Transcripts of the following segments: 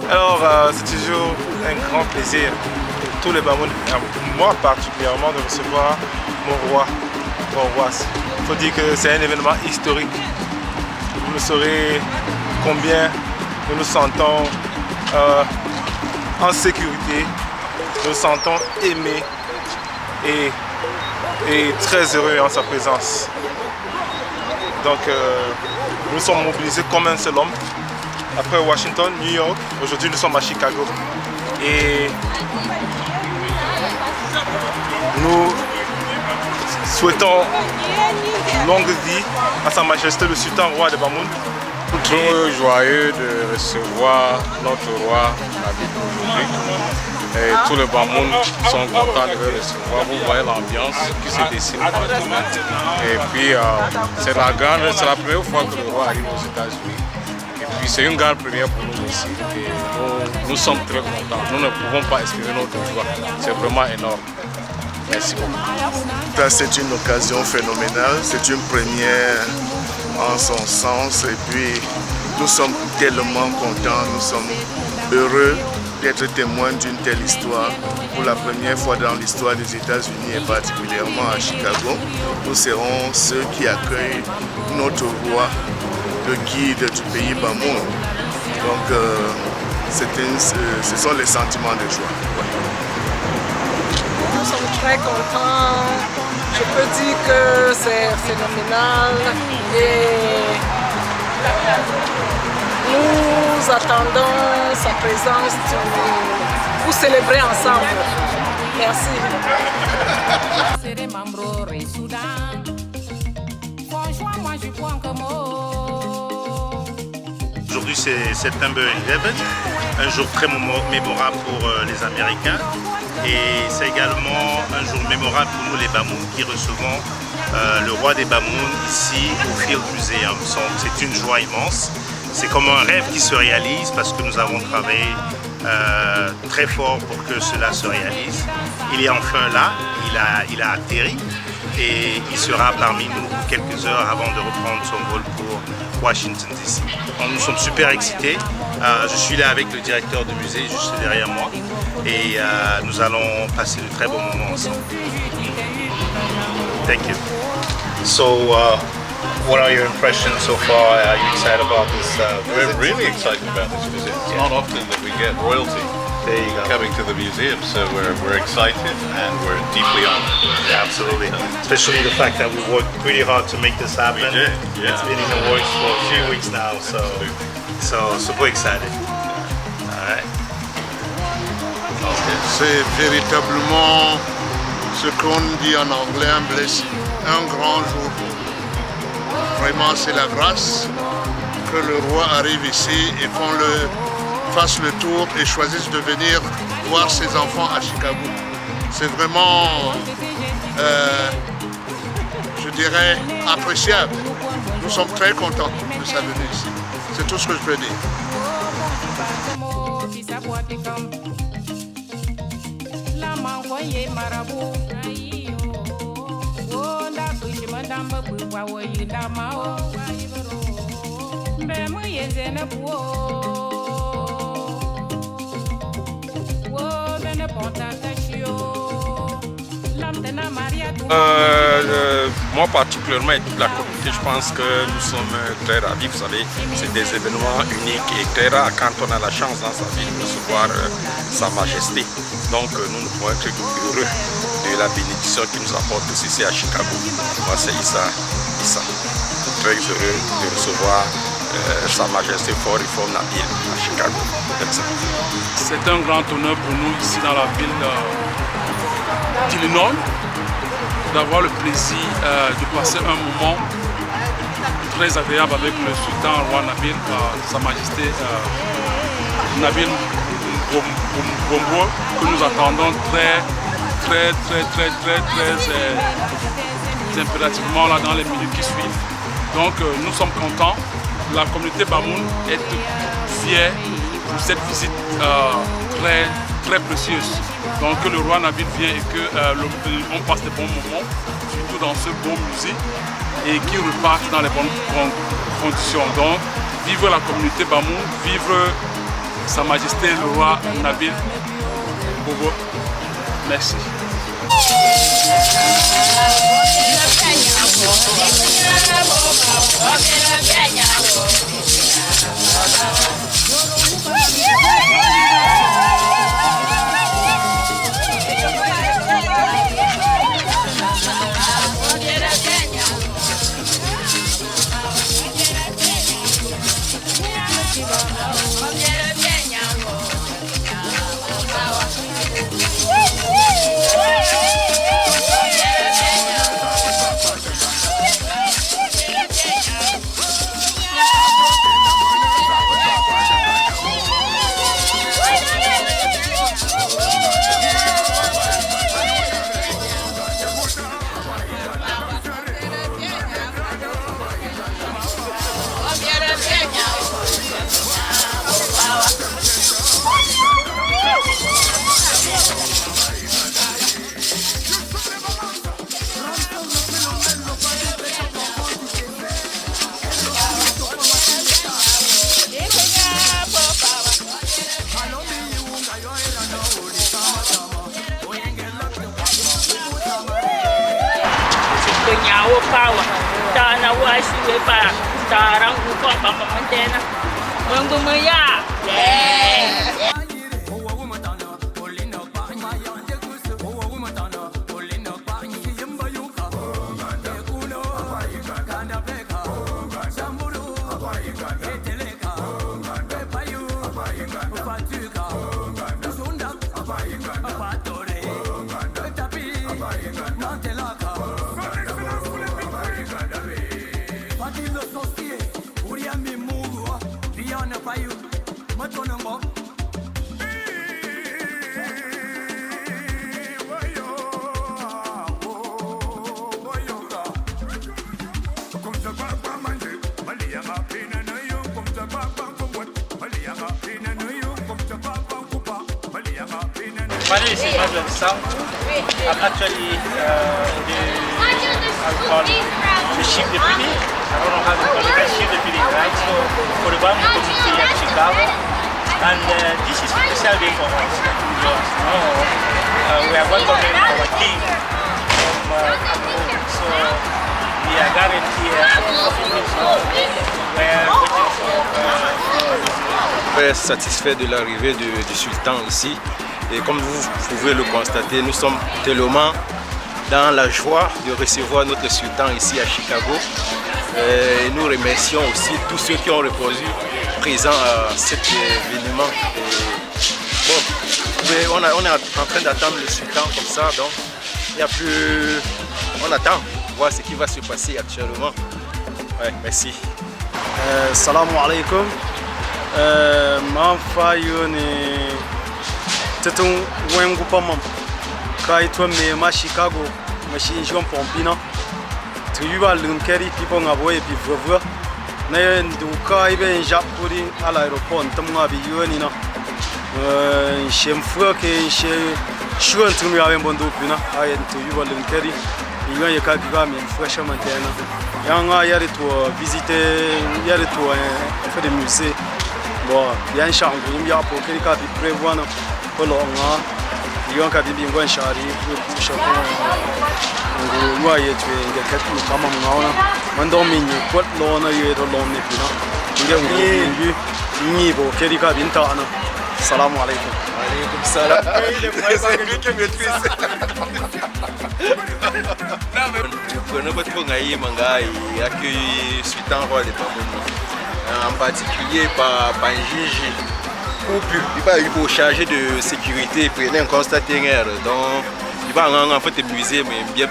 Alors, c'est toujours un grand plaisir pour tous les Bamoun, moi particulièrement, de recevoir mon roi, mon roi. Il faut dire que c'est un événement historique. Vous ne saurez combien nous nous sentons en sécurité, nous nous sentons aimés et très heureux en sa présence. Donc, nous sommes mobilisés comme un seul homme. Après Washington, New York, aujourd'hui nous sommes à Chicago. Et nous souhaitons longue vie à sa majesté le sultan roi de Bamoun. Très joyeux de recevoir notre roi aujourd'hui. Et tous les Bamoun sont contents de le recevoir. Vous voyez l'ambiance qui se dessine partout. Et puis c'est la première fois que le roi arrive aux États-Unis. Et puis c'est une grande première pour nous aussi. Et nous sommes très contents. Nous ne pouvons pas exprimer notre joie. C'est vraiment énorme. Merci beaucoup. C'est une occasion phénoménale. C'est une première en son sens. Et puis nous sommes tellement contents. Nous sommes heureux d'être témoins d'une telle histoire. Pour la première fois dans l'histoire des États-Unis et particulièrement à Chicago, nous serons ceux qui accueillent notre roi, le guide du pays Bamoun. Donc ce sont les sentiments de joie. Nous sommes très contents. Je peux dire que c'est phénoménal et nous attendons sa présence pour célébrer ensemble. Merci. Je aujourd'hui c'est September 11, un jour très mémorable pour les Américains et c'est également un jour mémorable pour nous les Bamoun qui recevons le roi des Bamoun ici au Field Museum. C'est une joie immense, c'est comme un rêve qui se réalise parce que nous avons travaillé très fort pour que cela se réalise. Il est enfin là, il a atterri et il sera parmi nous quelques heures avant de reprendre son vol pour Washington DC. Donc, nous sommes super excités. Je suis là avec le directeur du musée juste derrière moi et nous allons passer de très bons moments ensemble. Thank you. So, what are your impressions so far? Are you excited about this We're visit? really excited about this visit. It's not often that we get royalty There you go. coming to the museum, so we're excited and we're deeply honored. Absolutely. Especially the fact that we worked pretty hard to make this happen. We did, yeah. It's been in the works for a few weeks now, so super excited. All right. C'est véritablement ce qu'on dit en anglais, un blessing, un grand jour. Vraiment, c'est la grâce que le roi arrive ici et qu'on fasse le tour et choisisse de venir voir ses enfants à Chicago. C'est vraiment, je dirais, appréciable. Nous sommes très contents de sa venue ici. C'est tout ce que je peux dire. Moi particulièrement et toute la communauté, je pense que nous sommes très ravis. Vous savez, c'est des événements uniques et très rares quand on a la chance dans sa vie de recevoir Sa Majesté. Donc nous ne pouvons être heureux de la bénédiction qu'il nous apporte ici à Chicago. Moi c'est Issa. Très heureux de recevoir Sa Majesté Fort Nabil à Chicago. C'est un grand honneur pour nous ici dans la ville d'Illinois d'avoir le plaisir de passer un moment très agréable avec le sultan roi Nabil, Sa Majesté Nabil Bongo, que nous attendons très impérativement là dans les minutes qui suivent. Donc nous sommes contents. La communauté Bamoun est fière pour cette visite très précieuse. Donc que le roi Nabil vienne et qu'on passe des bons moments, surtout dans ce beau musée, et qu'il reparte dans les bonnes conditions. Donc vive la communauté Bamoun, vive Sa Majesté le roi Nabil Bobo. Merci. My name is Emmanuel Sam. I'm actually the chief deputy. I don't know how to call it, chief deputy, right? So for the Bamoun community in Chicago. And this is a special day for us. We are welcoming our king from Cameroon. So we are gathered here at the office. Très satisfait de l'arrivée du sultan ici. Et comme vous pouvez le constater, nous sommes tellement dans la joie de recevoir notre sultan ici à Chicago. Et nous remercions aussi tous ceux qui ont répondu présents à cet événement. Et bon, on est en train d'attendre le sultan comme ça, donc il n'y a plus... On attend voir ce qui va se passer actuellement. Ouais, merci. Salam alaikum. Tetun wen gupamam kai to me ma Chicago machine jom pompina to yuba lum keri people ngaboy bi vovwa na ndu kai ben japuri à l'aéroport tamwa bi yoni na shem fwa ke she shuan tumi awen bondo pina ay to yuba lum keri yon ye ka biga men fwa chamantena yanga yari to visiter yari to faire des musées bon yan changu yimya po keri ka bi prévoir na Polonga, yon ka bibi ngwan shari ku shako ngwa ye twe ngeket mu kama ngaona mando minyi kwat lo na ye to lo ne pina ngi ngi bo keri ka binta ana. Salam alaikum. Alaikum salam. Nous pouvons accueillir Sultan Roi de Bamoun, en particulier par Gigi. Il va être chargé de sécurité, il a constaté une erreur. Donc, il va en fait musée, mais bien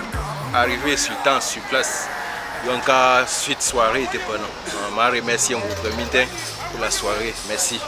arriver sur temps, sur place. Donc, suite soirée était pendant. Je remercie mon comité pour la soirée. Merci.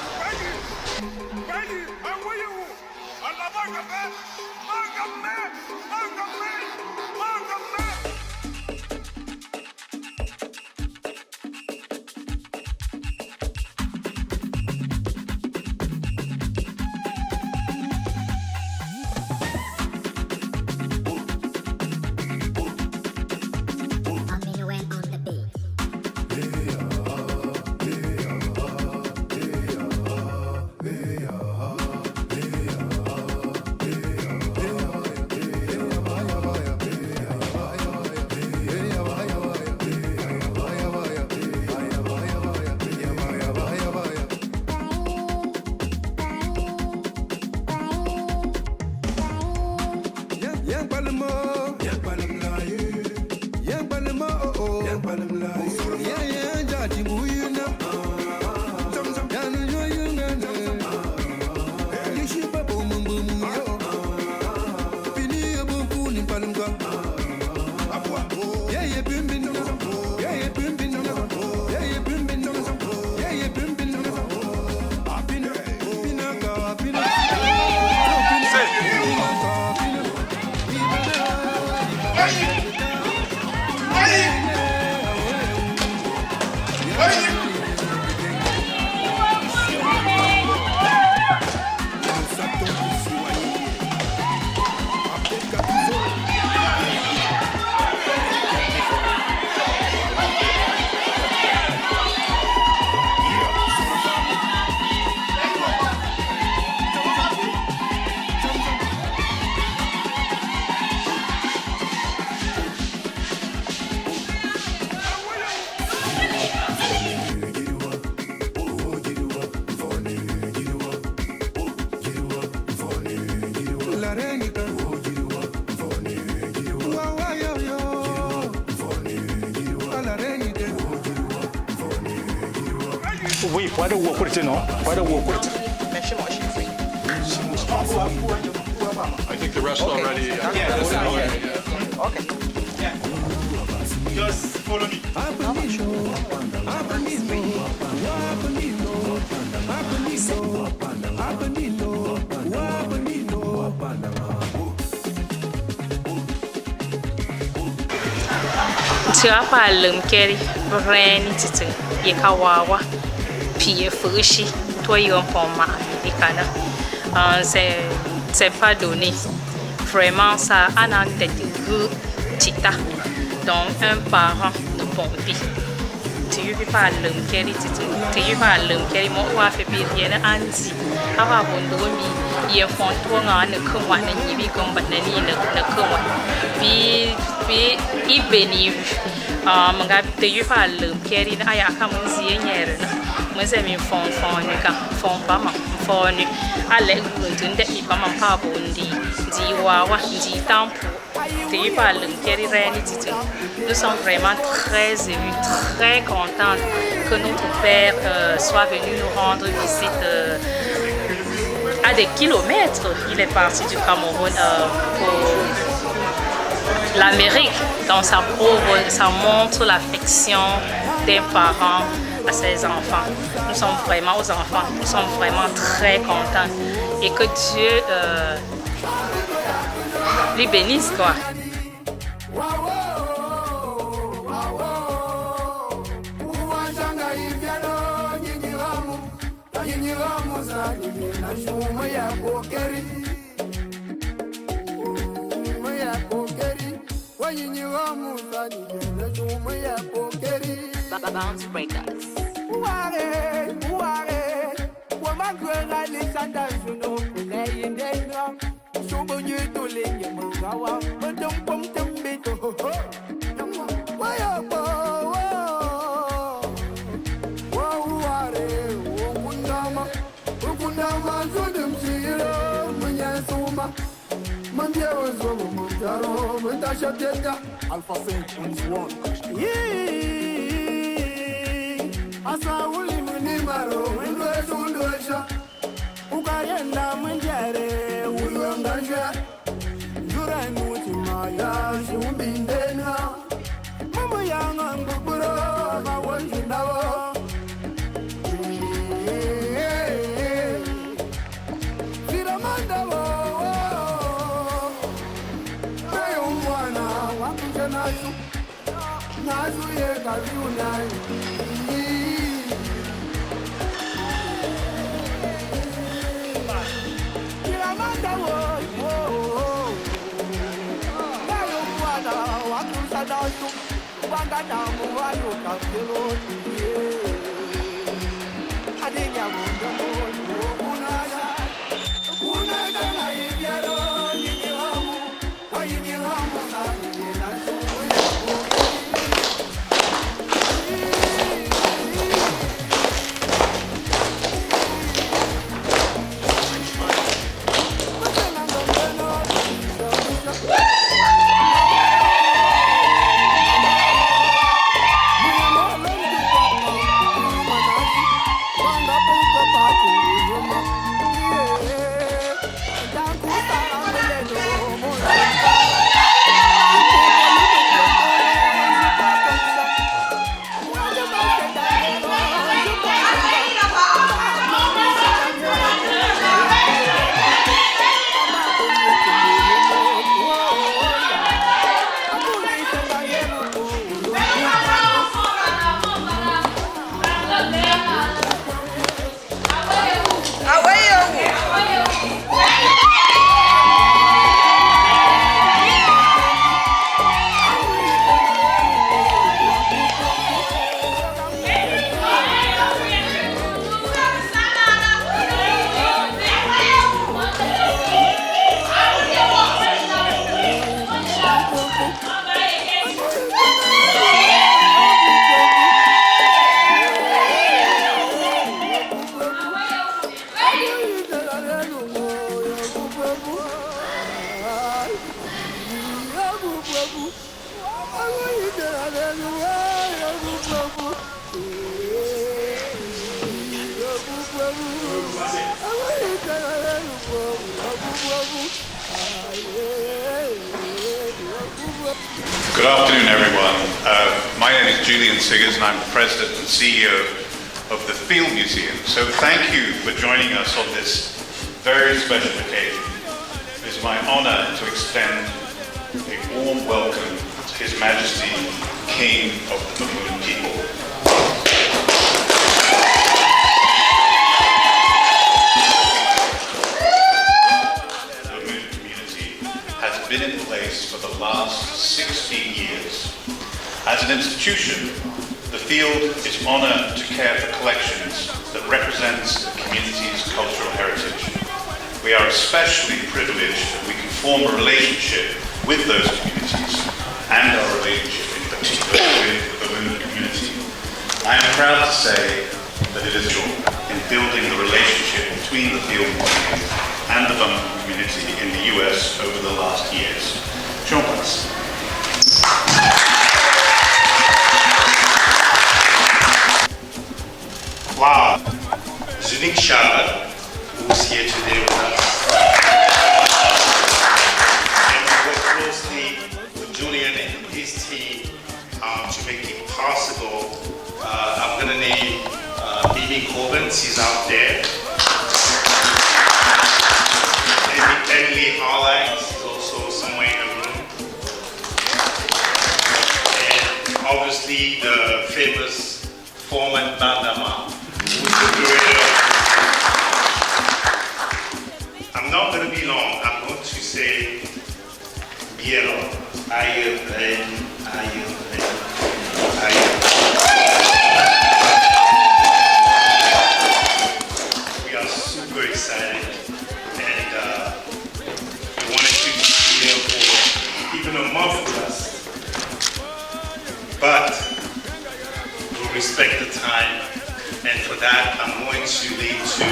Oui, pas de work non? Pas de work. I think the rest already. Okay. Yeah. Just follow me. Tu as pas l'homme qui est vrai ni titre, il est kawawa, puis il est frichi, toi il est un peu mal, c'est pas donné. Vraiment ça a un tête tita, donc un parent de pompier. Tu veux pas l'homme qui est titre, tu veux pas l'homme qui est moi ou a fait bien anti, avant de dormir. Il est fond toi on ne comment ne y comme banani ne comment puis il bénit manga te yu fa le keri na ya ka mun zie nyere na mun se mi fon ni ka fon pa ma fon ni ale gun de mi pa ma pa bo ndi di wa ndi tampo te yu fa le keri reni titi. Nous sommes vraiment très émus, très contents que notre père soit venu nous rendre visite à des kilomètres. Il est parti du Cameroun pour l'Amérique. Donc ça montre l'affection d'un parent à ses enfants. Nous sommes vraiment aux enfants, nous sommes vraiment très contents. Et que Dieu lui bénisse quoi. Bounce breakers. Alpha Saint on his one. Asa uli munimaro, ndwezo ndwesha. Ukayenda mwenjere, ulonganja. Jura mutima ya shumbindena. Mama yanga nguburo, mawanjindawo. Siramandawo. Nazu ye kaviunai. Kiramanda wo. Nayo mwana wakusa dasu. Wanga damu wayo kafiro tiye. Adinya mundo kunaya. Kunaya na ibyaro yiniramu. Wayiniramu na yinasu. Good afternoon, everyone. My name is 𝐒𝐮𝐥𝐿𝐼𝐅𝐻𝐸 and I'm the President and CEO of the Field Museum. So thank you for joining us on this very special occasion, it is my honor to extend a warm welcome to His Majesty, King of the Bamoun people. The Bamoun community has been in place for the last 16 years. As an institution, the field is honored to care for collections that represents the community's cultural heritage. We are especially privileged that we can form a relationship with those communities and our relationship in particular with the Bamoun community. I am proud to say that it is in building the relationship between the field community and the Bamoun community in the US over the last years. Jean passe. Wow, 𝐒𝐮𝐦𝐽 who's here today with us. And we work closely with Julian and his team to make it possible. I'm going to name 𝐒𝐮𝐽𝐬𝐢𝐭, she's out there. And 𝐒𝐮𝐽𝐬𝐢𝐭 is also somewhere in the room. And obviously the famous Foreman Bandama. I'm not going to be long. I'm going to say Biero. We are super excited, and we wanted you to be here for even a month with us. But we'll respect the time. And for that, I'm going to lead to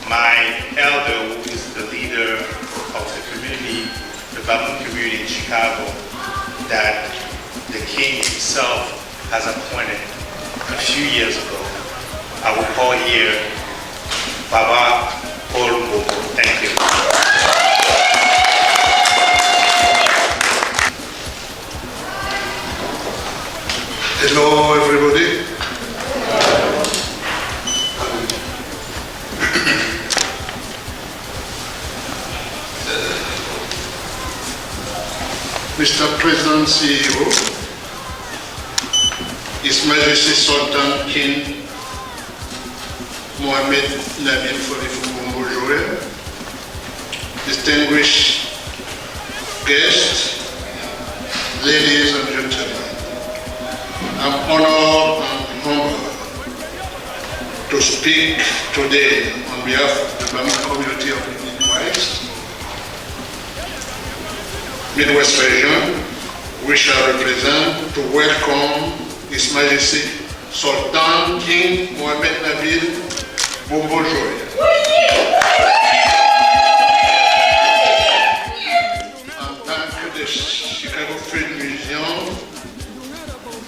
my elder, who is the leader of the community, the Bamoun community in Chicago, that the king himself has appointed a few years ago. I will call here Baba Paul Mbogo. Thank you. Hello, everybody. Mr. President, CEO, His Majesty Sultan King Mohammed Nabil 𝐕𝐢𝐬𝐢𝐭, distinguished guests, ladies and gentlemen, I'm honored and humbled to speak today on behalf of the Bamoun community of the Midwest region, we shall represent to welcome His Majesty Sultan King Mohammed Nabil 𝐕𝐢𝐬𝐢𝐭. En tant que the Chicago Field Museum,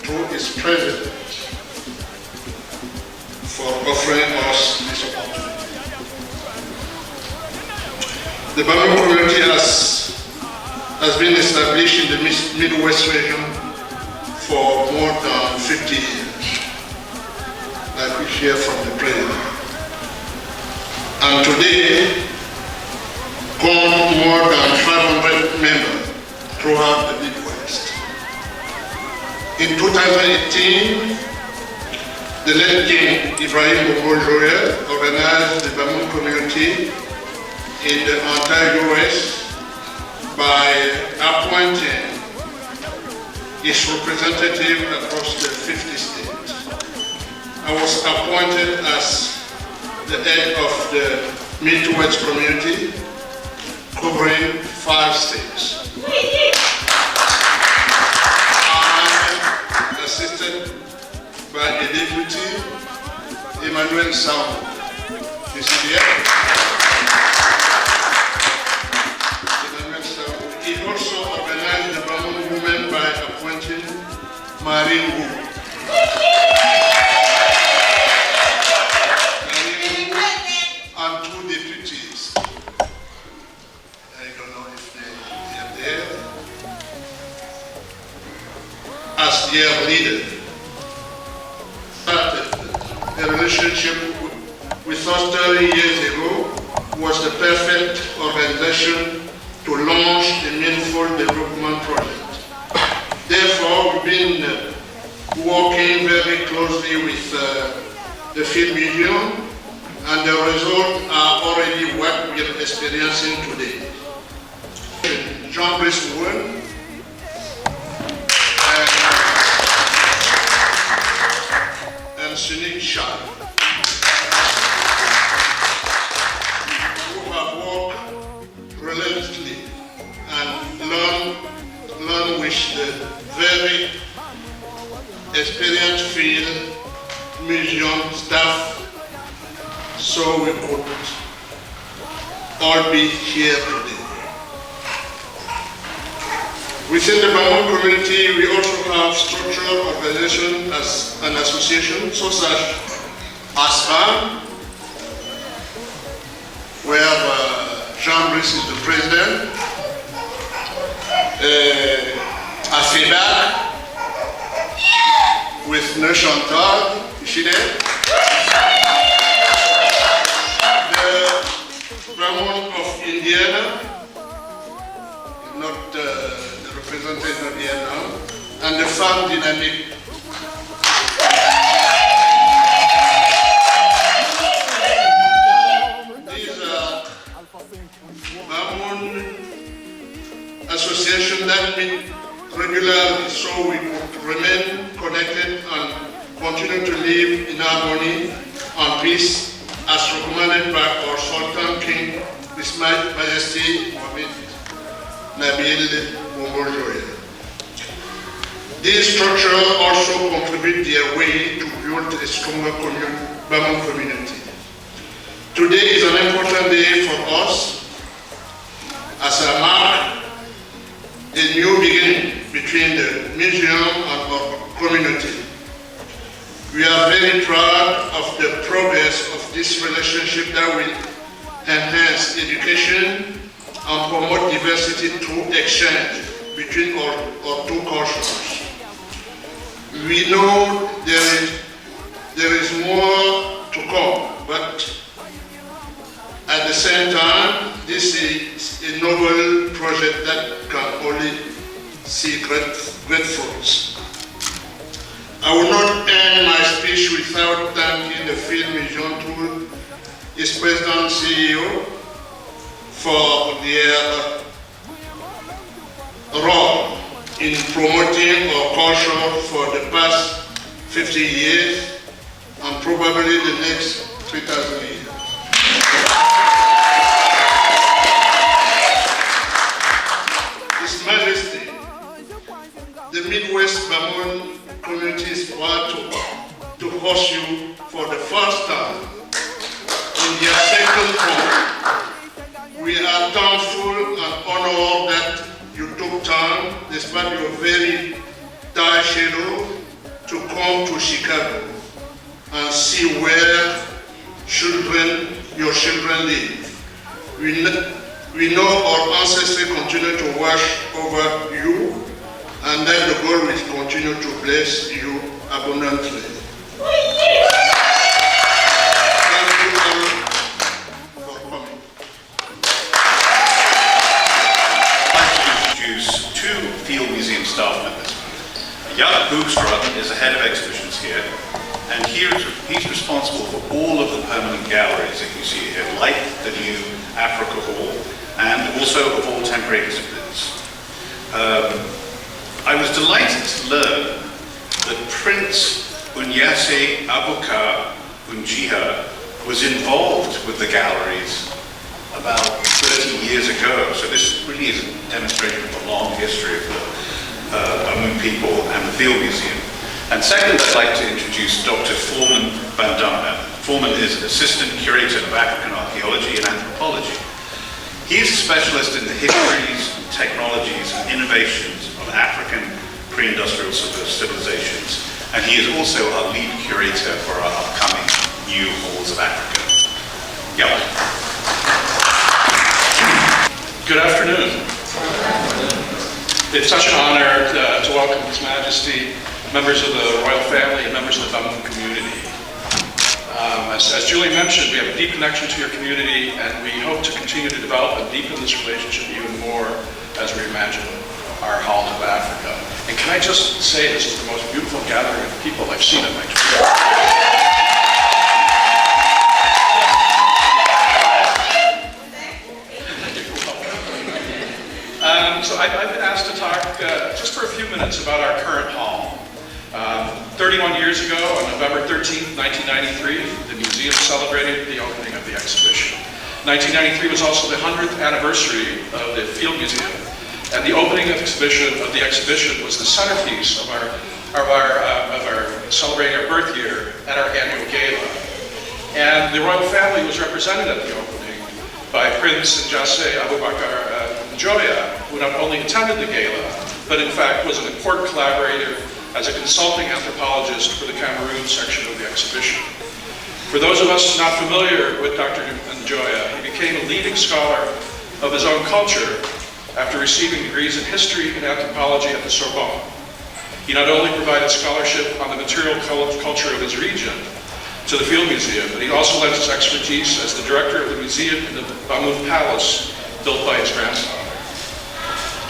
through its president, for offering us this opportunity. The Bamoun community has been established in the Midwest region for more than 50 years, like we hear from the president. And today, count more than 500 members throughout the Midwest. In 2018, the late King 𝐕𝐢𝐬𝐢𝐭 organized the Bamoun community in the entire US by appointing its representative across the 50 states. I was appointed as the head of the Midwest community, covering 5 states. I'm assisted by a deputy, Emmanuel Sound. Is he here? He also organized the Bamoun women by appointing Marine Wu. And 2 deputies. I don't know if they are there. As their leader. A relationship with us 30 years ago, was the perfect organization to launch a meaningful development project. Therefore, we've been working very closely with the Film Museum, and the results are already what we are experiencing today. 𝐿𝐻𝐿 and 𝐒𝐮𝐥𝐭, who have worked relentlessly and learn with the very experienced field museum staff, so we could all be here today. Within the Bamoun community, we also have structural organizations as an association, such as ASFA, where 𝐿𝐻𝐿 is the president, AFEDAC, with Chantal, is she there? The Bamoun of Indiana, not the representative here now, and the farm dynamic. These are Bamoun associations that meet regularly so we could remain connected and continue to live in harmony and peace as recommended by our Sultan King, His Majesty 𝐒𝐻𝐿𝐻𝐿𝐻𝐿. These structures also contribute their way to build a stronger Bamoun community. Today is an important day for us as a mark a new beginning between the museum and our community. We are very proud of the progress of this relationship that will enhance education and promote diversity through exchange between our two cultures. We know there is more to come, but at the same time, this is a noble project that can only see great fruits. I will not end my speech without thanking the Film Museum through its President and CEO for their role in promoting our culture for the past 50 years and probably the next 3,000 years. His Majesty, the Midwest Bamoun community is proud to host you for the first time in their second home. We are thankful and honored that you took time, despite your very tight schedule, to come to Chicago and see where your children live. We know our ancestors continue to watch over you, and that the God will continue to bless you abundantly. Thank you all for coming. I'd like to introduce two Field Museum staff members. Jaap Hoekstra is the head of exhibitions here, and he's responsible for all of the permanent galleries that you see here, like the new Africa Hall, and also of all temporary exhibits. I was delighted to learn that Prince 𝐻𝐿𝐻𝐿𝐻 was involved with the galleries about 30 years ago. So this really is a demonstration of the long history of the Bamoun people and the Field Museum. And second, I'd like to introduce Dr. Foreman van Damme. Foreman is Assistant Curator of African Archaeology and Anthropology. He is a specialist in the histories, technologies, and innovations of African pre-industrial civilizations, and he is also our lead curator for our upcoming New Halls of Africa. Yeah. Good afternoon. It's such an honor to welcome His Majesty, members of the royal family, and members of the Bamoun community. As Julie mentioned, we have a deep connection to your community, and we hope to continue to develop and deepen this relationship even more as we imagine our Halls of Africa. And can I just say, this is the most beautiful gathering of people I've seen in my career. So I've been asked to talk just for a few minutes about our current hall. 31 years ago, on November 13th, 1993, the museum celebrated the opening of the exhibition. 1993 was also the 100th anniversary of the Field Museum, and the opening of the exhibition was the centerpiece of our celebrating our birth year at our annual gala. And the royal family was represented at the opening by Prince 𝐿𝐺 𝐴𝐵𝐿𝐺, who not only attended the gala, but in fact was an important collaborator as a consulting anthropologist for the Cameroon section of the exhibition. For those of us not familiar with Dr. 𝐿𝐺, he became a leading scholar of his own culture after receiving degrees in history and anthropology at the Sorbonne. He not only provided scholarship on the material culture of his region to the Field Museum, but he also lent his expertise as the director of the museum in the Bamoun Palace built by his grandfather.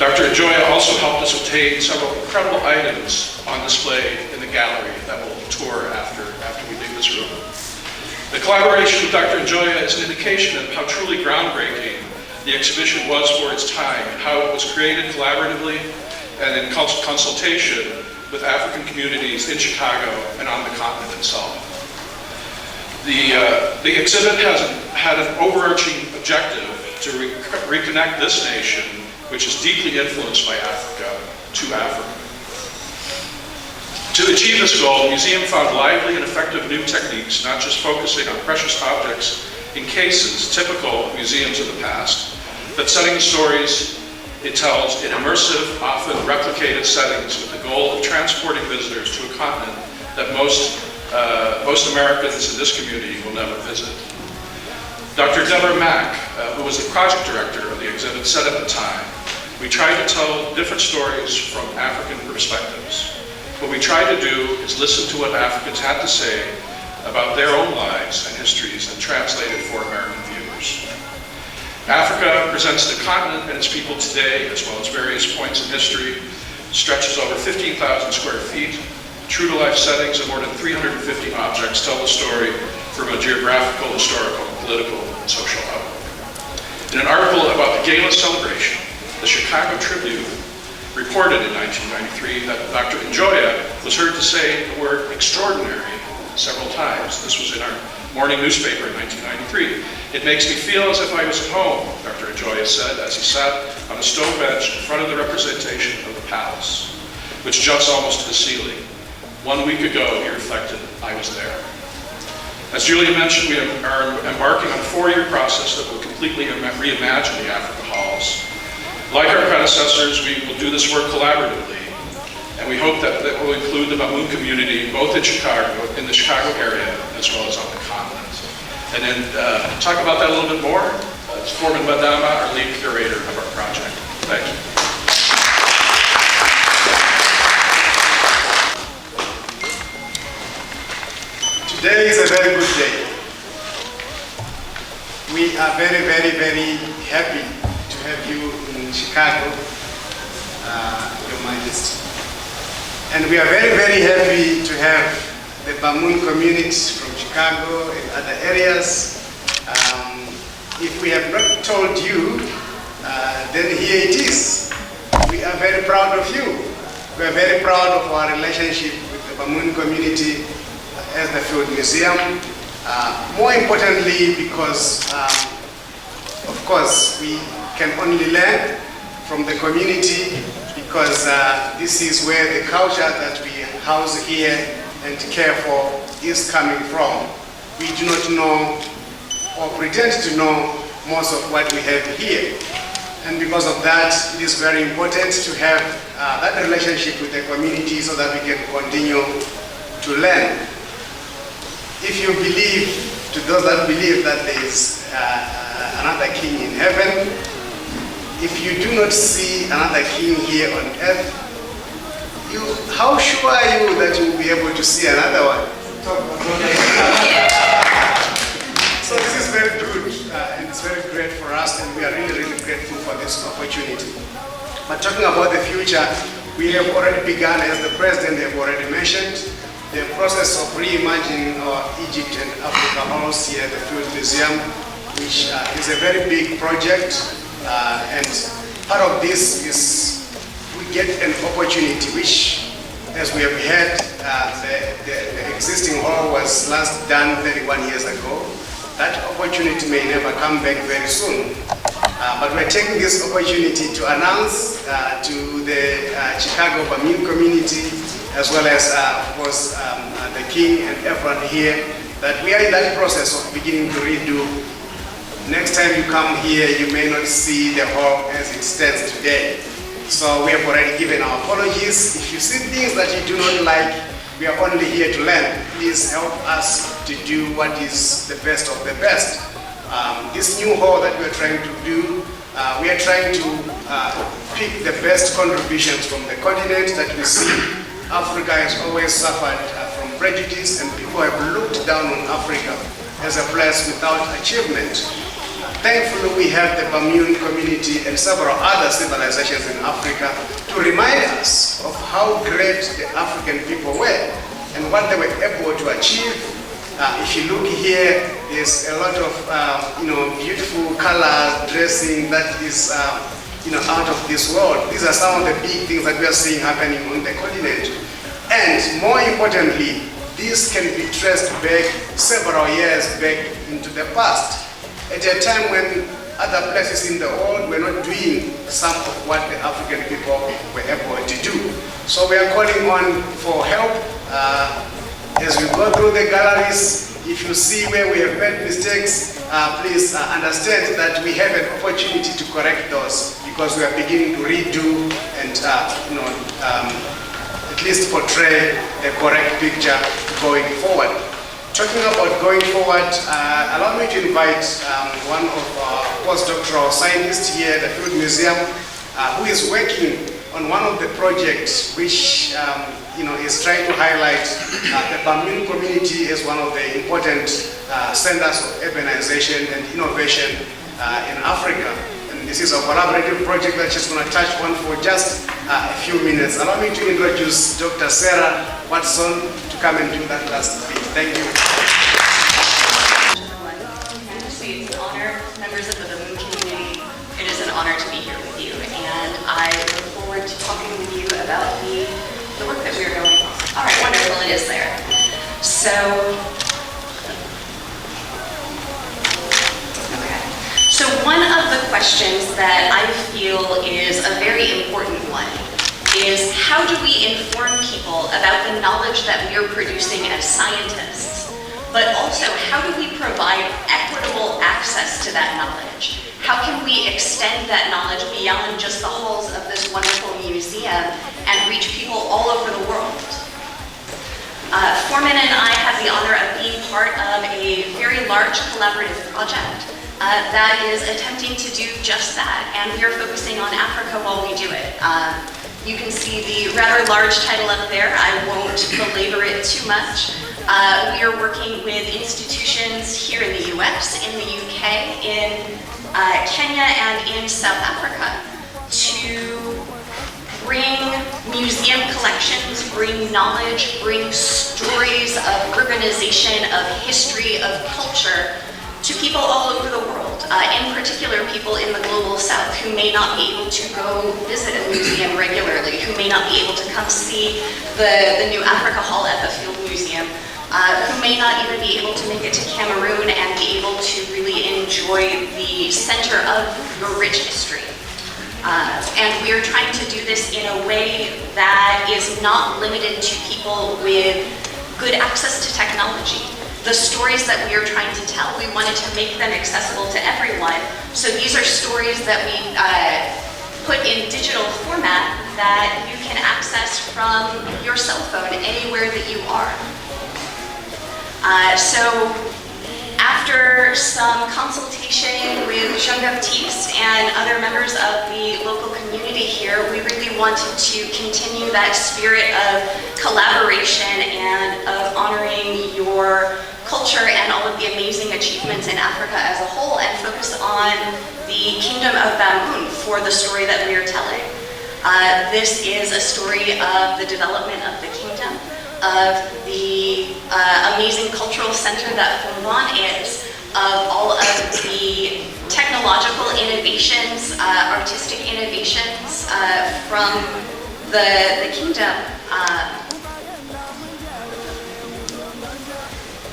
Dr. 𝐿𝐺 also helped us obtain several incredible items on display in the gallery that we'll tour after we leave this room. The collaboration with Dr. 𝐿𝐺 is an indication of how truly groundbreaking the exhibition was for its time and how it was created collaboratively and in consultation with African communities in Chicago and on the continent itself. The exhibit had an overarching objective to reconnect this nation, which is deeply influenced by Africa, to Africa. To achieve this goal, the museum found lively and effective new techniques, not just focusing on precious objects in cases typical of museums of the past, but setting the stories it tells in immersive, often replicated settings with the goal of transporting visitors to a continent that most Americans in this community will never visit. Dr. Deborah Mack, who was the project director of the exhibit, said at the time, "We tried to tell different stories from African perspectives. What we tried to do is listen to what Africans had to say about their own lives and histories and translate it for American viewers." Africa presents the continent and its people today, as well as various points in history, stretches over 15,000 square feet. True-to-life settings of more than 350 objects tell the story from a geographical, historical, political, and social outlook. In an article about the gala celebration, the Chicago Tribune reported in 1993 that Dr. 𝐿𝐺 was heard to say the word extraordinary several times. This was in our morning newspaper in 1993. "It makes me feel as if I was at home," Dr. 𝐿𝐺 said as he sat on a stone bench in front of the representation of the palace, which juts almost to the ceiling. "1 week ago," he reflected, "I was there." As Julia mentioned, we are embarking on a 4-year process that will completely reimagine the Africa Halls. Like our predecessors, we will do this work collaboratively, and we hope that will include the Bamoun community, both in Chicago, in the Chicago area, as well as on the continent. And then talk about that a little bit more. It's Foreman Madama, our lead curator of our project. Thank you. Today is a very good day. We are very, very, very happy to have you in Chicago, Your Majesty. And we are very, very happy to have the Bamoun communities from Chicago and other areas. If we have not told you, then here it is. We are very proud of you. We are very proud of our relationship with the Bamoun community as the Field Museum. More importantly, because of course we can only learn from the community, because this is where the culture that we house here and care for is coming from. We do not know or pretend to know most of what we have here. And because of that, it is very important to have that relationship with the community so that we can continue to learn. If you believe, to those that believe that there is another king in heaven, if you do not see another king here on earth, how sure are you that you will be able to see another one? opportunity. But talking about the future, we have already begun, as the President have already mentioned, the process of reimagining our Egypt and Africa halls here at the Field Museum, which is a very big project, and part of this is we get an opportunity which, as we have heard, the existing hall was last done 31 years ago. That opportunity may never come back very soon. But we're taking this opportunity to announce to the Chicago Bamoun community, as well as, of course, the King and everyone here, that we are in that process of beginning to redo. Next time you come here, you may not see the hall as it stands today. So we have already given our apologies. If you see things that you do not like, we are only here to learn. Please help us to do what is the best of the best. This new hall that we are trying to do, we are trying to pick the best contributions from the continent that we see. Africa has always suffered from prejudice, and people have looked down on Africa as a place without achievement. Thankfully, we have the Bamoun community and several other civilizations in Africa to remind us of how great the African people were and what they were able to achieve. If you look here, there's a lot of beautiful color dressing that is out of this world. These are some of the big things that we are seeing happening on the continent. And more importantly, this can be traced back several years back into the past, at a time when other places in the world were not doing some of what the African people were able to do. So we are calling on for help. As we go through the galleries, if you see where we have made mistakes, please understand that we have an opportunity to correct those, because we are beginning to redo and at least portray the correct picture going forward. Talking about going forward, allow me to invite one of our postdoctoral scientists here at the Field Museum, who is working on one of the projects which is trying to highlight the Bamoun community as one of the important centers of urbanization and innovation in Africa. And this is a collaborative project that she's going to touch on for just a few minutes. Allow me to introduce Dr. Sarah Watson to come and do that last bit. Thank you. It's an honor, members of the Bamoun community, it is an honor to be here with you, and I look forward to talking with you about the work that we are going on. All right, wonderful, it is there. So one of the questions that I feel is a very important one is, how do we inform people about the knowledge that we are producing as scientists? But also, how do we provide equitable access to that knowledge? How can we extend that knowledge beyond just the halls of this wonderful museum and reach people all over the world? Foreman and I have the honor of being part of a very large collaborative project that is attempting to do just that, and we are focusing on Africa while we do it. You can see the rather large title up there. I won't belabor it too much. We are working with institutions here in the US, in the UK, in Kenya, and in South Africa to bring museum collections, bring knowledge, bring stories of urbanization, of history, of culture to people all over the world, in particular people in the global south who may not be able to go visit a museum regularly, who may not be able to come see the new Africa Hall at the Field Museum, who may not even be able to make it to Cameroon and be able to really enjoy the center of your rich history. And we are trying to do this in a way that is not limited to people with good access to technology. The stories that we are trying to tell, we wanted to make them accessible to everyone. So these are stories that we put in digital format that you can access from your cell phone anywhere that you are. So after some consultation with Jean-Baptiste and other members of the local community here, we really wanted to continue that spirit of collaboration and of honoring your culture culture and all of the amazing achievements in Africa as a whole and focus on the kingdom of Bamoun for the story that we are telling. This is a story of the development of the kingdom, of the amazing cultural center that Fonban is, of all of the technological innovations, artistic innovations from the kingdom.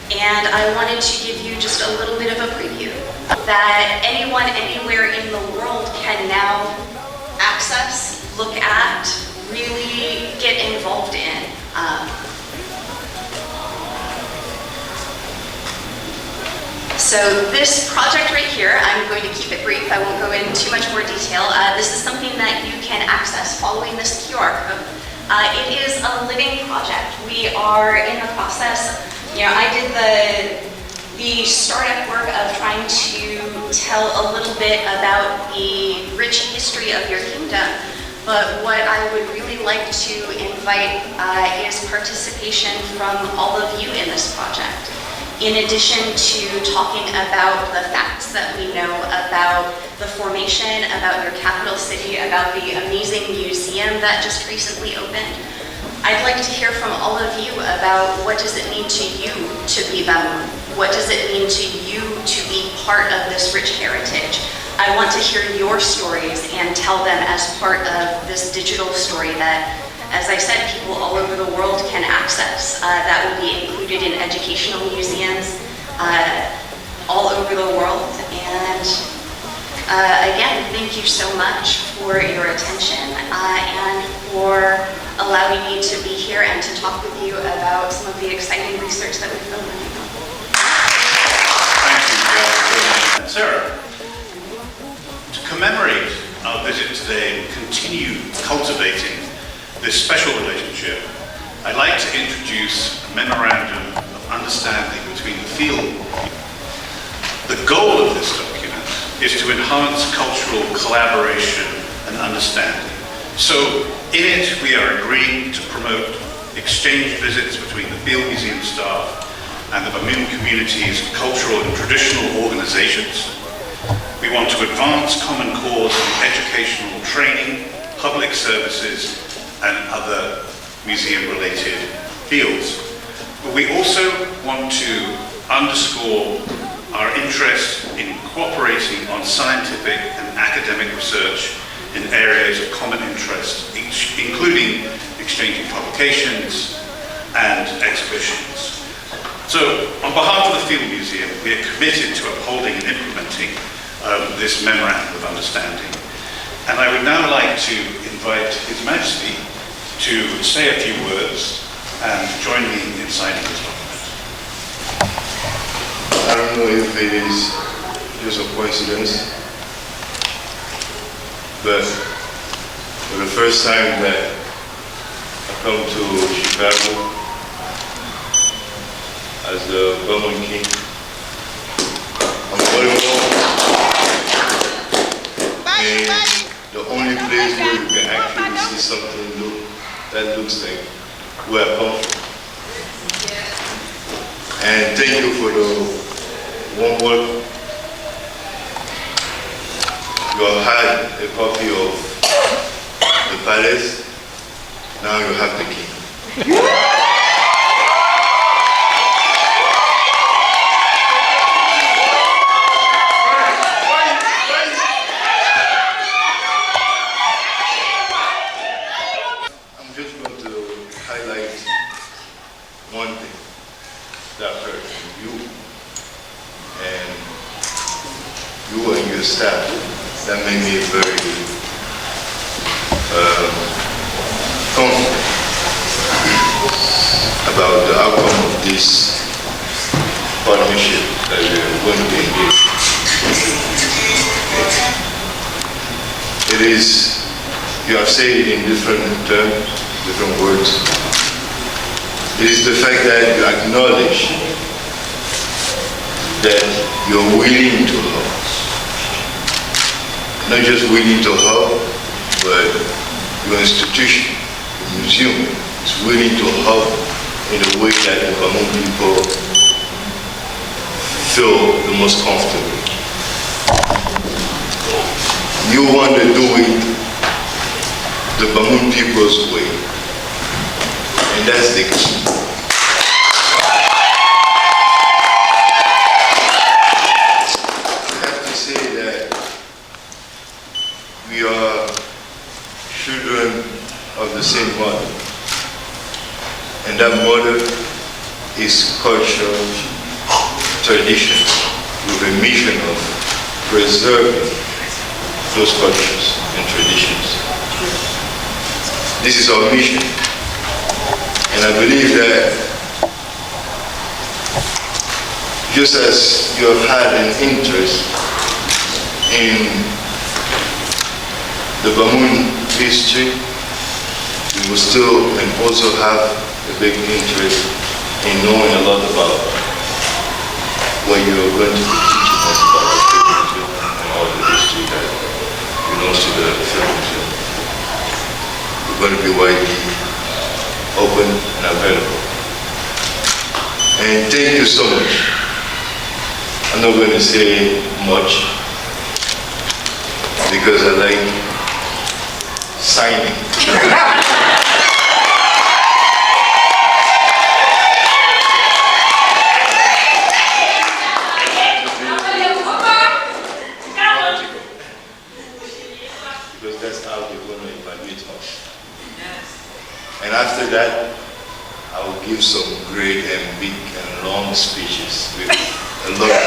And I wanted to give you just a little bit of a preview that anyone anywhere in the world can now access, look at, really get involved in. So this project right here, I'm going to keep it brief, I won't go into too much more detail. This is something that you can access following this QR code. It is a living project. We are in the process, I did the startup work of trying to tell a little bit about the rich history of your kingdom. But what I would really like to invite is participation from all of you in this project. In addition to talking about the facts that we know about the formation, about your capital city, about the amazing museum that just recently opened, I'd like to hear from all of you about what does it mean to you to be Bamoun? What does it mean to you to be part of this rich heritage? I want to hear your stories and tell them as part of this digital story that, as I said, people all over the world can access. That will be included in educational museums all over the world. And again, thank you so much for your attention and for allowing me to be here and to talk with you about some of the exciting research that we've been working on. Thank you, Sarah. To commemorate our visit today and continue cultivating this special relationship, I'd like to introduce a memorandum of understanding between the field. The goal of this document is to enhance cultural collaboration and understanding. So, in it, we are agreeing to promote exchange visits between the Field Museum staff and the Bamoun community's cultural and traditional organizations. We want to advance common cause in educational training, public services, and other museum-related fields. But we also want to underscore our interest in cooperating on scientific and academic research in areas of common interest, including exchanging publications and exhibitions. So, on behalf of the Field Museum, we are committed to upholding and implementing this Memorandum of Understanding. And I would now like to invite His Majesty to say a few words and join me in signing this document. I don't know if it is just a coincidence, but for the first time that I come to Chicago as the Bamoun King, I'm volleyball, and the only place where you can actually see something that looks like where I come from. And thank you for the warm welcome. You have had a copy of the palace, now you have the king. I'm just going to highlight one thing that I heard from you and your staff. That made me very confident about the outcome of this partnership that we're going to be engaged in. It is, you have said it in different terms, different words. It is the fact that you acknowledge that you're willing to help. Not just willing to help, but your institution, the museum, is willing to help in a way that the Bamoun people feel the most comfortable. You want to do it the Bamoun people's way, and that's the key. I have to say that we are children of the same mother, and that mother is culture, tradition, with a mission of preserving those cultures and traditions. This is our mission, and I believe that just as you have had an interest in the Bamoun history, you will still and also have a big interest in knowing a lot about what you are going to be teaching us about the film museum and all the history that belongs to the film museum. We're going to be widely open and available. And thank you so much. I'm not going to say much because I like signing. Because that's how they're going to evaluate us. And after that, I will give some great and big and long speeches with a lot of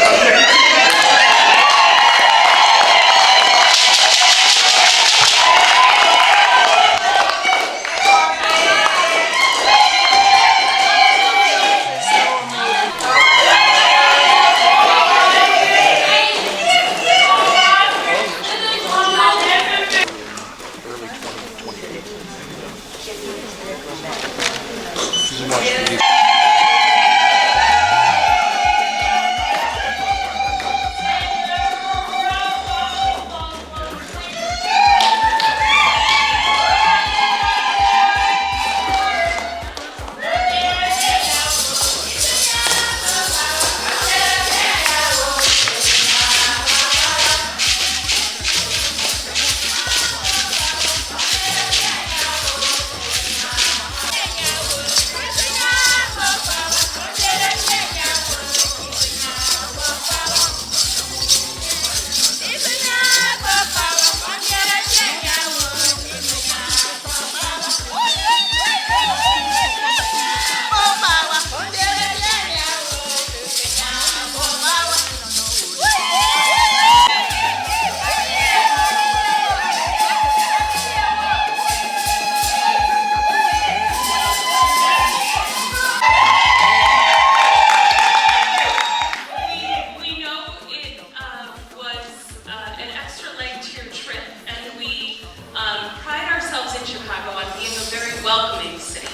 welcoming city.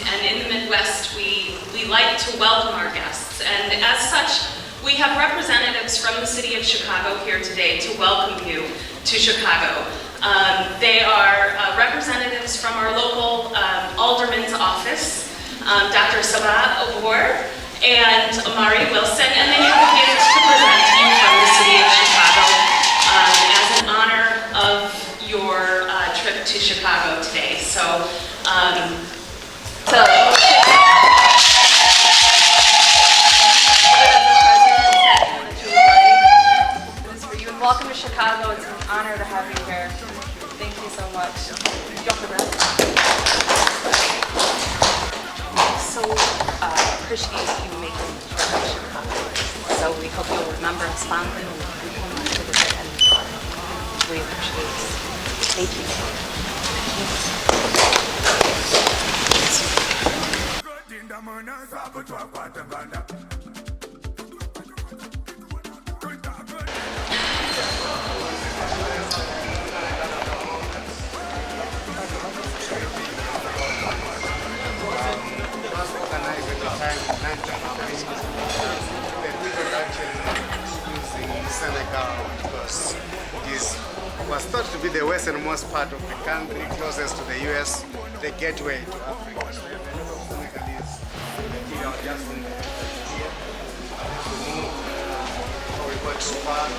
And in the Midwest, we like to welcome our guests. And as such, we have representatives from the city of Chicago here today to welcome you to Chicago. They are representatives from our local alderman's office, Dr. Sabah Obor and Amari Wilson, and they have a gift to present to you from the city of Chicago as an honor of your trip to Chicago today. So, welcome to Chicago. It's an honor to have you here. Thank you so much. So appreciate you making the trip to Chicago. So we hope you'll remember us fondly when we come to visit, and we appreciate it. Thank you. Senegal, because it was thought to be the westernmost part of the country, closest to the US, the gateway to Africa. So we have a lot of Senegalese material just from here to move so far.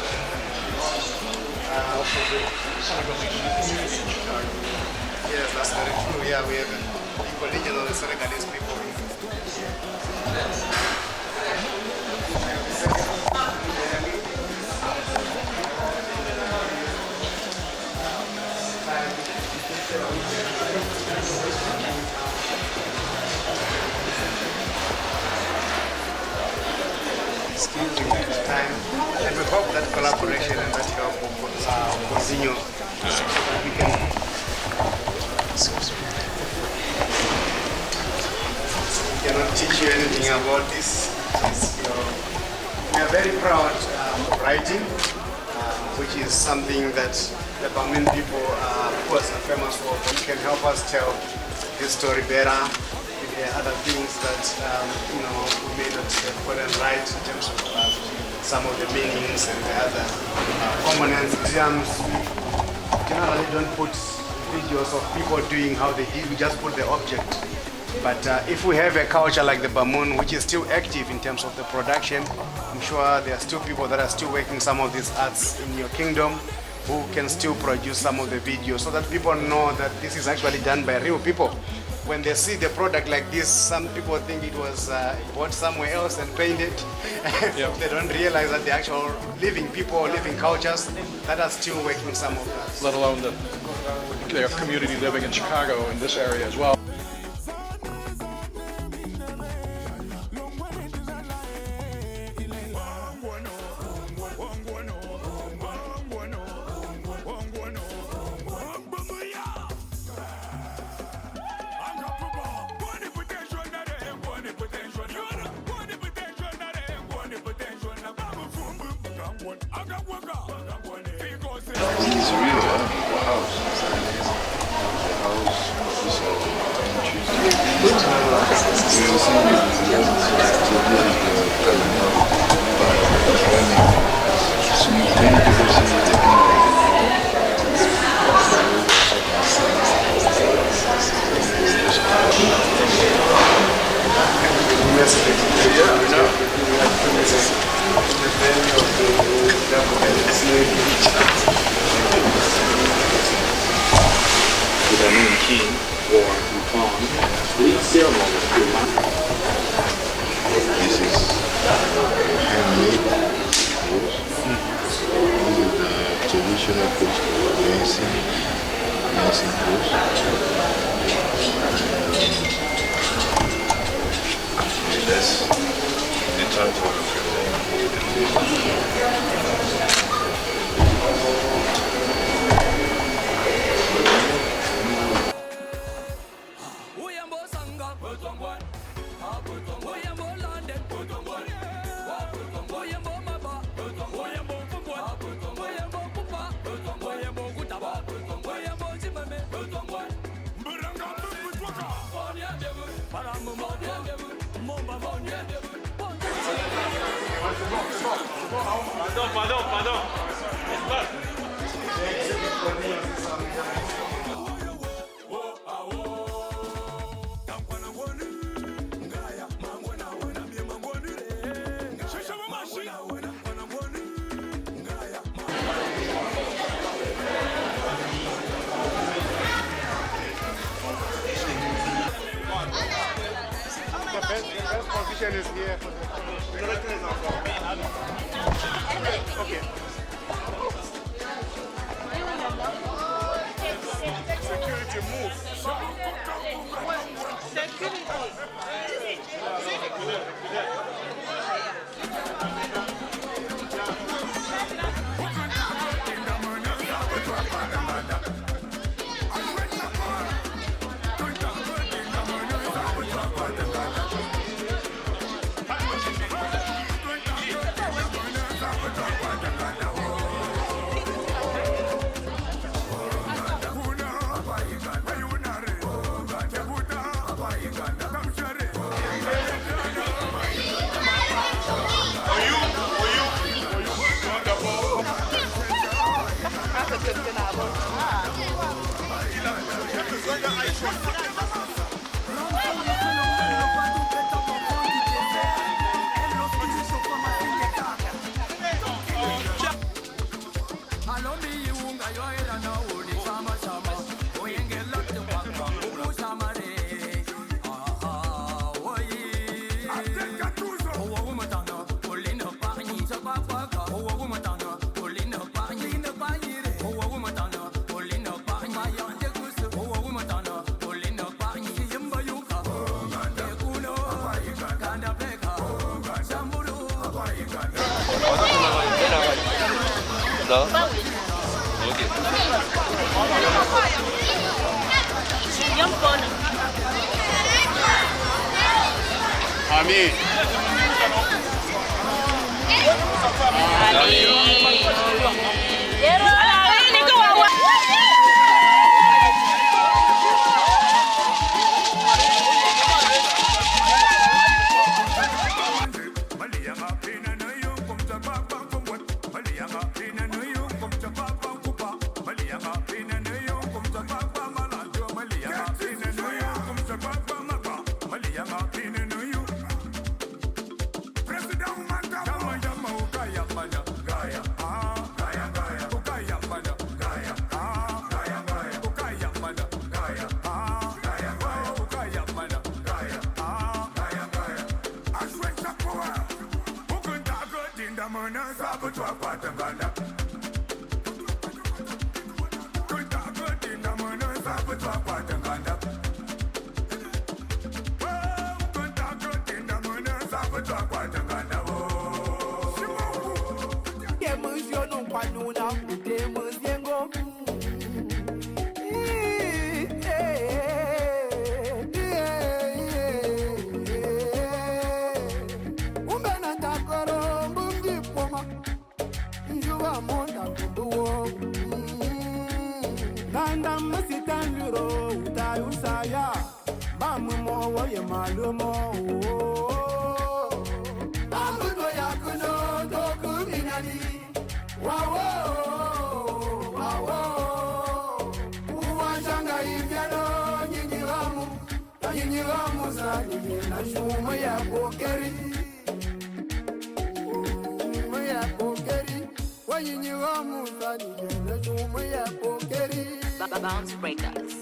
Yes, that's very true. Yeah, we have people, regional Senegalese people. Skills in this time, and we hope that collaboration and that help will continue so that we cannot teach you anything about this. We are very proud of writing, which is something that the Bamoun people, of course, are famous for. But can help us tell this story better. If there are other things that we may not have gotten right in terms of some of the meanings and the other components. Museums generally don't put videos of people doing how they did. We just put the object. But if we have a culture like the Bamoun, which is still active in terms of the production, I'm sure there are still people that are still working some of these arts in your kingdom who can still produce some of the videos so that people know that this is actually done by real people. When they see the product like this, some people think it was bought somewhere else and painted. Yep. They don't realize that the actual living people, living cultures that are still working some of that. Let alone the community living in Chicago in this area as well. It's real, wow. The Bamoun King or 𝐿𝐿 lead ceremony. This is handmade clothes. This is the traditional clothes for dancing clothes. That's the title of your name. Pardon. The best position is here for the okay. Security move. Bounce breakers.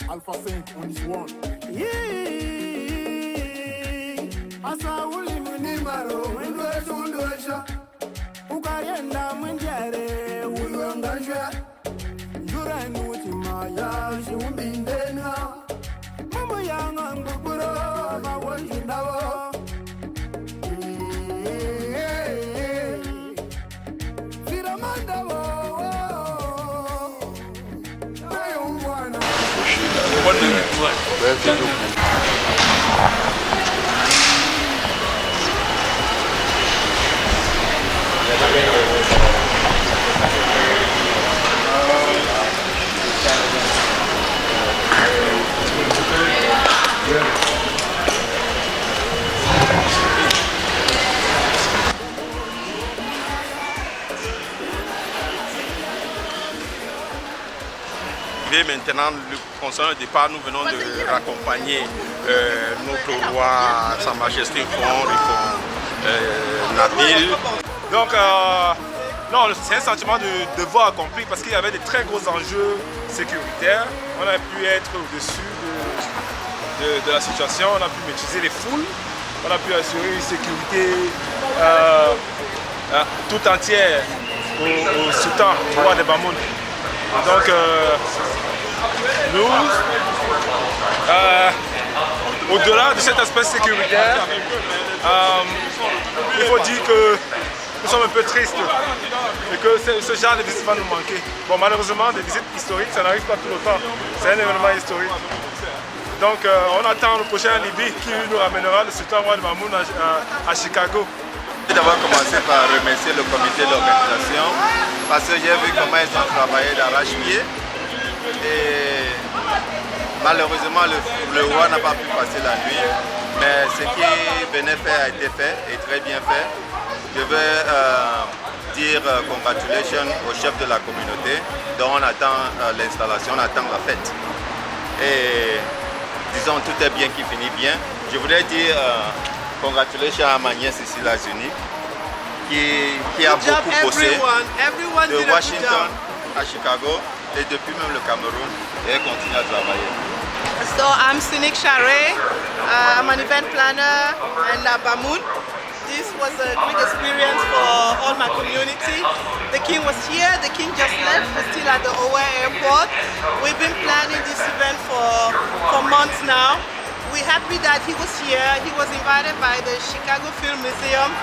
Alpha Saint on this one. Asa uli munimaro mwendwetu ndwesha ukayenda mwenjere ulwangashwa njura nutima ya shiumbindena mambo yanga ngukuro mawonjindawo siramandawo ayongwana Maintenant, concernant le départ, nous venons de raccompagner notre roi, Sa Majesté Nabil. Donc, non, c'est un sentiment de devoir accompli parce qu'il y avait de très gros enjeux sécuritaires. On a pu être au-dessus de la situation, on a pu maîtriser les foules, on a pu assurer une sécurité tout entière au sultan, au roi de Bamoun. Donc, nous, au-delà de cet aspect sécuritaire, il faut dire que nous sommes un peu tristes et que ce genre de visite va nous manquer. Bon, malheureusement, des visites historiques, ça n'arrive pas tout le temps. C'est un événement historique. Donc, on attend le prochain Libye qui nous ramènera le sultan roi de Bamoun à Chicago. Je vais d'abord commencer par remercier le comité d'organisation parce que j'ai vu comment ils ont travaillé d'arrache-pied et malheureusement le roi n'a pas pu passer la nuit, mais ce qui venait faire a été fait et très bien fait. Je vais dire congratulations au chef de la communauté, dont on attend l'installation, on attend la fête. Et disons, tout est bien qui finit bien. Je voudrais dire congratulations à ma nièce ici, la 𝐶 qui a beaucoup bossé de Washington à Chicago et depuis même le Cameroun, et elle continue à travailler. So I'm 𝐶𝐮𝐦𝐿. I'm an event planner in Bamoun. This was a great experience for all my community. The king was here, the king just left, we're still at the 𝐒𝐻𝐿 airport. We've been planning this event for months now. We're happy that he was here. He was invited by the Chicago Film Museum.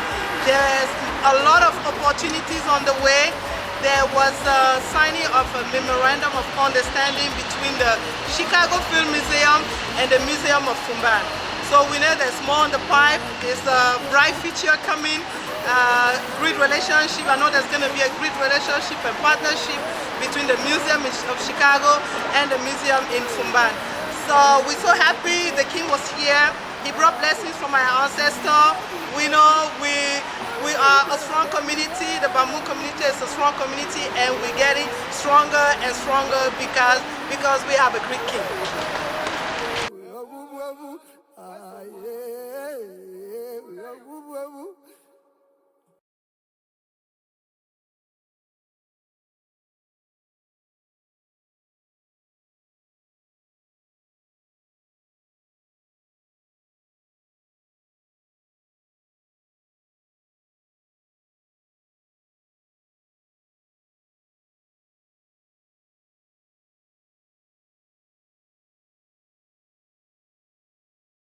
There's a lot of opportunities on the way. There was a signing of a memorandum of understanding between the Chicago Film Museum and the Museum of Fumban. So we know there's more on the pipe. There's a bright future coming, great relationship. I know there's going to be a great relationship and partnership between the Museum of Chicago and the Museum in Fumban. So we're so happy the king was here. He brought blessings from our ancestors. We know we are a strong community. The Bamoun community is a strong community, and we're getting stronger and stronger because we have a great king.